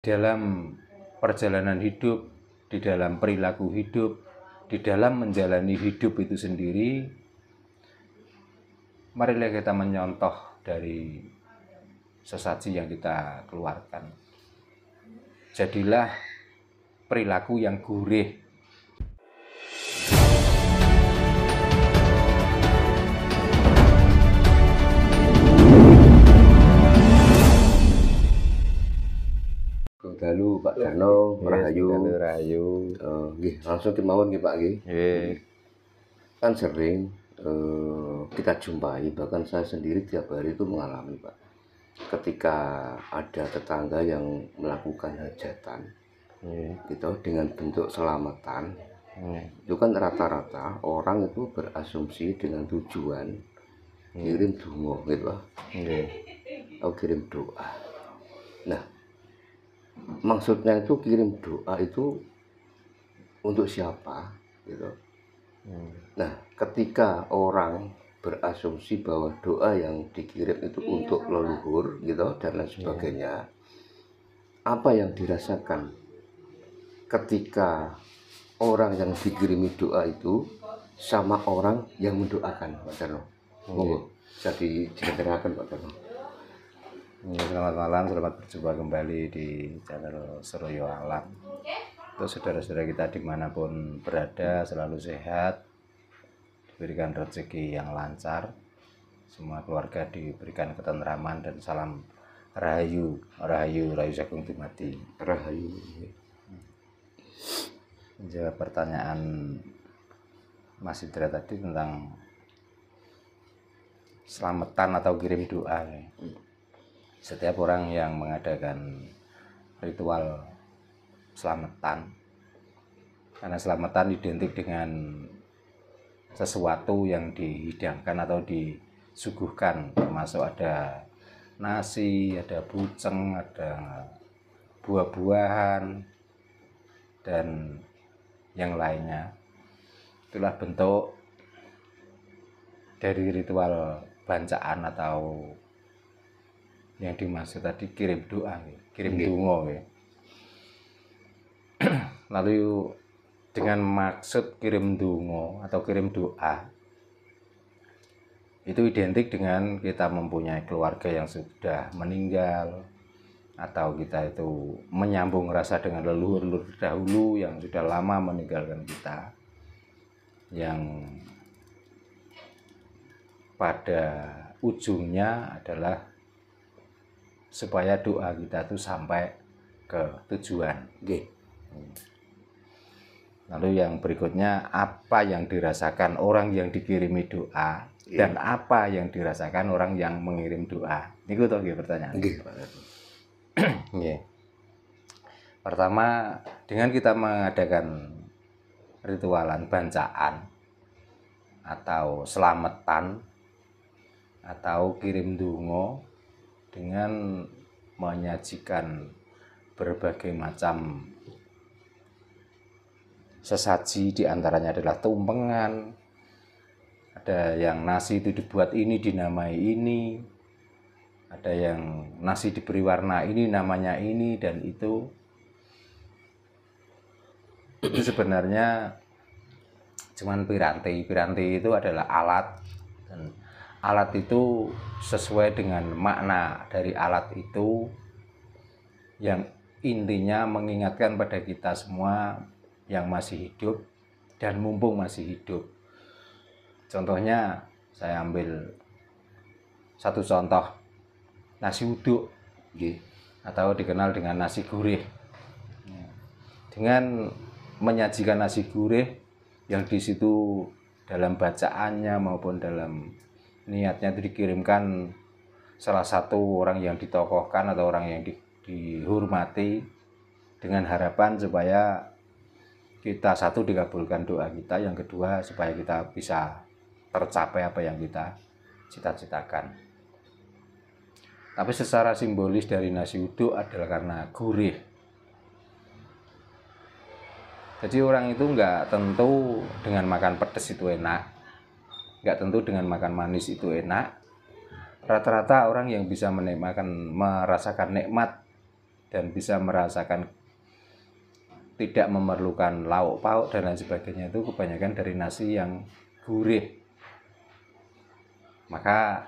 dalam perjalanan hidup, di dalam perilaku hidup, di dalam menjalani hidup itu sendiri, marilah kita menyontoh dari sesaji yang kita keluarkan. Jadilah perilaku yang gurih. Dalu Pak Darno, Rahayu. Nggih, langsung kemawon nggih Pak nggih. Kan sering kita jumpai, bahkan saya sendiri tiap hari itu mengalami Pak. Ketika ada tetangga yang melakukan hajatan, gitu dengan bentuk selamatan, itu kan rata-rata orang itu berasumsi dengan tujuan kirim donga gitu Pak. Atau kirim doa. Nah, maksudnya itu kirim doa itu untuk siapa gitu. Nah, ketika orang berasumsi bahwa doa yang dikirim itu untuk leluhur gitu dan lain sebagainya, apa yang dirasakan ketika orang yang dikirimi doa itu sama orang yang mendoakan Pak Darno? Monggo jadi diceritakan Pak Darno. Selamat malam, selamat berjumpa kembali di channel Seroyo Alam. Untuk saudara-saudara kita dimanapun berada, selalu sehat, diberikan rezeki yang lancar, semua keluarga diberikan ketentraman, dan salam Rahayu Sagung Dumadi. Rahayu. Menjawab pertanyaan Mas Indra tadi tentang selamatan atau kirim doa. Setiap orang yang mengadakan ritual selamatan, karena selamatan identik dengan sesuatu yang dihidangkan atau disuguhkan, termasuk ada nasi, ada buceng, ada buah-buahan, dan yang lainnya. Itulah bentuk dari ritual bancaan atau yang dimaksud tadi kirim doa, kirim donga. Lalu dengan maksud kirim donga atau kirim doa itu identik dengan kita mempunyai keluarga yang sudah meninggal, atau kita itu menyambung rasa dengan leluhur dahulu yang sudah lama meninggalkan kita, yang pada ujungnya adalah supaya doa kita itu sampai ke tujuan. Lalu yang berikutnya, apa yang dirasakan orang yang dikirimi doa dan apa yang dirasakan orang yang mengirim doa? Niku toh nggih pertanyaan. Pertama, dengan kita mengadakan ritualan bancaan atau selamatan atau kirim donga dengan menyajikan berbagai macam sesaji, diantaranya adalah tumpengan, ada yang nasi itu dibuat ini dinamai ini, ada yang nasi diberi warna ini namanya ini dan itu sebenarnya cuman piranti itu adalah alat, dan alat itu sesuai dengan makna dari alat itu yang intinya mengingatkan pada kita semua yang masih hidup dan mumpung masih hidup. Contohnya saya ambil satu contoh, nasi uduk atau dikenal dengan nasi gurih. Dengan menyajikan nasi gurih yang di situ dalam bacaannya maupun dalam niatnya itu dikirimkan salah satu orang yang ditokohkan atau orang yang dihormati, dengan harapan supaya kita satu dikabulkan doa kita, yang kedua supaya kita bisa tercapai apa yang kita cita-citakan. Tapi secara simbolis dari nasi uduk adalah karena gurih. Jadi orang itu nggak tentu dengan makan pedas itu enak, nggak tentu dengan makan manis itu enak. Rata-rata orang yang bisa merasakan nikmat dan bisa merasakan tidak memerlukan lauk pauk dan lain sebagainya, itu kebanyakan dari nasi yang gurih. Maka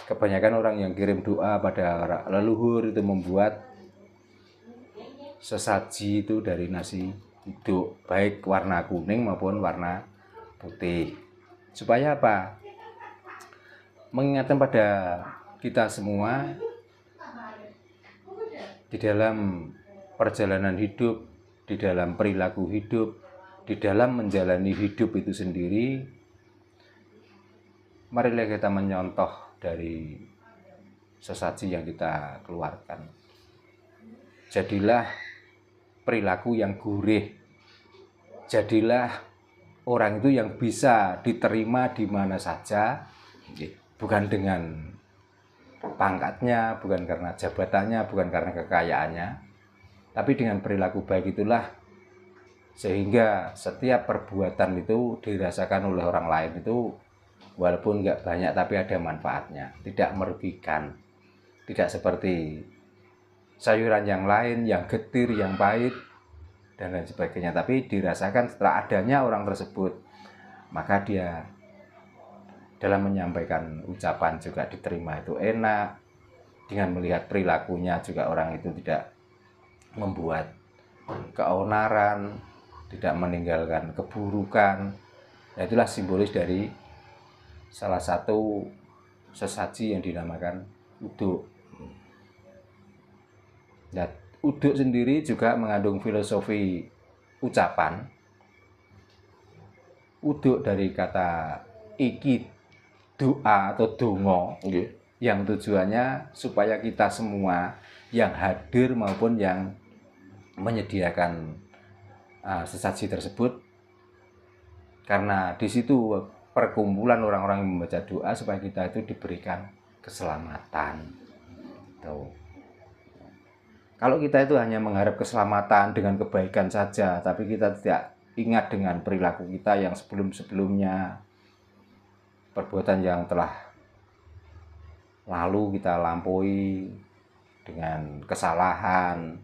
kebanyakan orang yang kirim doa pada leluhur itu membuat sesaji itu dari nasi uduk, baik warna kuning maupun warna putih. Supaya apa? Mengingatkan pada kita semua di dalam perjalanan hidup, di dalam perilaku hidup, di dalam menjalani hidup itu sendiri, marilah kita menyontoh dari sesaji yang kita keluarkan. Jadilah perilaku yang gurih. Jadilah orang itu yang bisa diterima di mana saja, bukan dengan pangkatnya, bukan karena jabatannya, bukan karena kekayaannya, tapi dengan perilaku baik itulah sehingga setiap perbuatan itu dirasakan oleh orang lain itu walaupun nggak banyak tapi ada manfaatnya, tidak merugikan, tidak seperti sayuran yang lain yang getir, yang pahit dan lain sebagainya, tapi dirasakan setelah adanya orang tersebut, maka dia dalam menyampaikan ucapan juga diterima itu enak, dengan melihat perilakunya juga orang itu tidak membuat keonaran, tidak meninggalkan keburukan. Nah, itulah simbolis dari salah satu sesaji yang dinamakan uduk. Nah, uduk sendiri juga mengandung filosofi ucapan. Uduk dari kata iki, doa atau dongo, yang tujuannya supaya kita semua yang hadir maupun yang menyediakan sesaji tersebut, karena di situ perkumpulan orang-orang yang membaca doa supaya kita itu diberikan keselamatan. Tuh. Kalau kita itu hanya mengharap keselamatan dengan kebaikan saja, tapi kita tidak ingat dengan perilaku kita yang sebelum-sebelumnya, perbuatan yang telah lalu kita lampaui dengan kesalahan,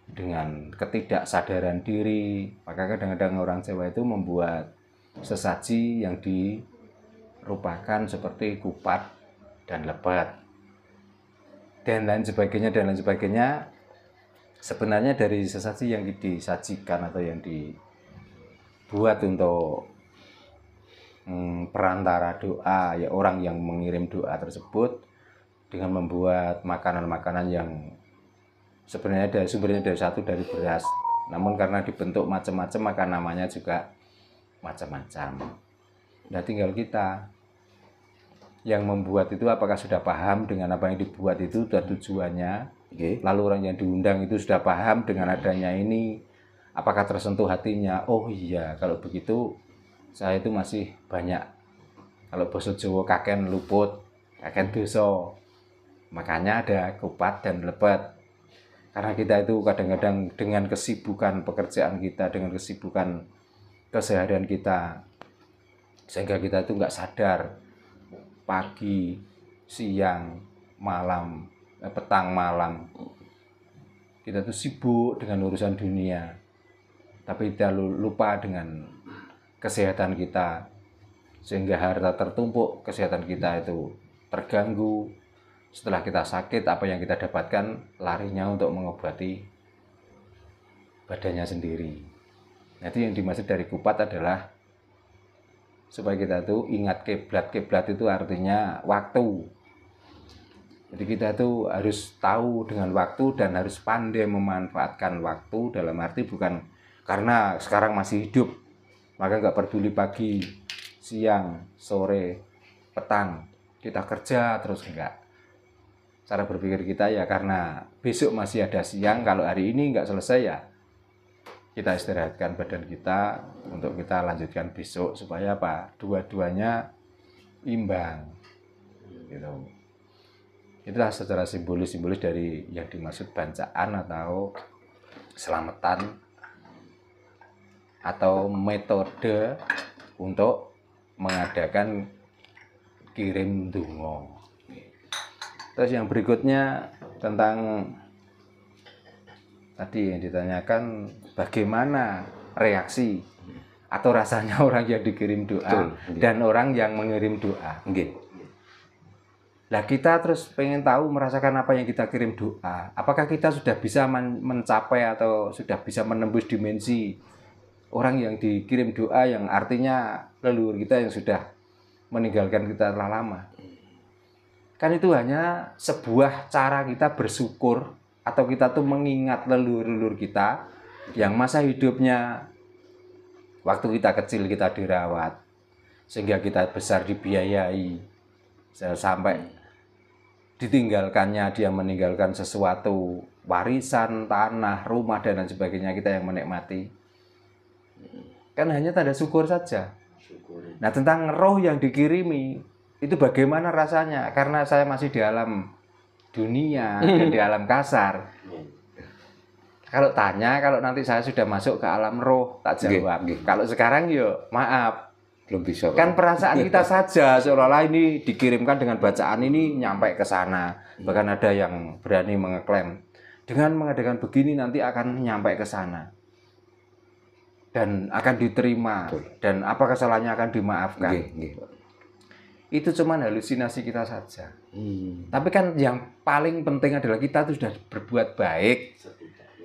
dengan ketidaksadaran diri, maka kadang-kadang orang Jawa itu membuat sesaji yang dirupakan seperti kupat dan lepet dan lain sebagainya. Sebenarnya dari sesaji yang disajikan atau yang dibuat untuk perantara doa, ya orang yang mengirim doa tersebut dengan membuat makanan-makanan yang sebenarnya sumbernya dari beras, namun karena dibentuk macam-macam maka namanya juga macam-macam. Nah, tinggal kita yang membuat itu apakah sudah paham dengan apa yang dibuat itu dan tujuannya. Lalu orang yang diundang itu sudah paham dengan adanya ini, apakah tersentuh hatinya? Oh iya, kalau begitu saya itu masih banyak, kalau basa Jawa kaken luput, kaken dosa. Makanya ada kupat dan lepet. Karena kita itu kadang-kadang dengan kesibukan pekerjaan kita, dengan kesibukan keseharian kita, sehingga kita itu nggak sadar pagi, siang, malam, petang, malam kita itu sibuk dengan urusan dunia, tapi kita lupa dengan kesehatan kita, sehingga harta tertumpuk, kesehatan kita itu terganggu. Setelah kita sakit, apa yang kita dapatkan? Larinya untuk mengobati badannya sendiri. Nah, itu yang dimaksud dari kupat adalah supaya kita tuh ingat kiblat. Kiblat itu artinya waktu. Jadi kita tuh harus tahu dengan waktu dan harus pandai memanfaatkan waktu, dalam arti bukan karena sekarang masih hidup maka nggak peduli pagi, siang, sore, petang kita kerja terus, enggak. Cara berpikir kita ya karena besok masih ada siang, kalau hari ini nggak selesai ya kita istirahatkan badan kita untuk kita lanjutkan besok, supaya apa? Dua-duanya imbang gitu. Itulah secara simbolis dari yang dimaksud bancaan atau selamatan atau metode untuk mengadakan kirim donga. Terus yang berikutnya tentang tadi yang ditanyakan bagaimana reaksi atau rasanya orang yang dikirim doa dan orang yang mengirim doa. Nah kita terus pengen tahu merasakan apa yang kita kirim doa. Apakah kita sudah bisa mencapai atau sudah bisa menembus dimensi orang yang dikirim doa yang artinya leluhur kita yang sudah meninggalkan kita telah lama. Kan itu hanya sebuah cara kita bersyukur atau kita tuh mengingat leluhur-leluhur kita yang masa hidupnya waktu kita kecil kita dirawat sehingga kita besar dibiayai sampai ditinggalkannya dia meninggalkan sesuatu warisan, tanah, rumah dan lain sebagainya kita yang menikmati. Kan hanya tanda syukur saja. Nah tentang roh yang dikirimi itu bagaimana rasanya karena saya masih di alam dunia dan di alam kasar. Kalau tanya, kalau nanti saya sudah masuk ke alam roh, tak jawab. Kalau sekarang yo maaf, belum bisa. Kan perasaan kita saja seolah-olah ini dikirimkan dengan bacaan ini nyampe ke sana. Bahkan ada yang berani mengeklaim dengan mengadakan begini nanti akan nyampe ke sana dan akan diterima. Dan apa kesalahannya akan dimaafkan. Itu cuma halusinasi kita saja. Tapi kan yang paling penting adalah kita itu sudah berbuat baik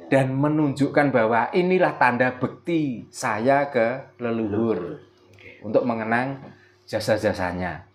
dan menunjukkan bahwa inilah tanda bekti saya ke leluhur untuk mengenang jasa-jasanya.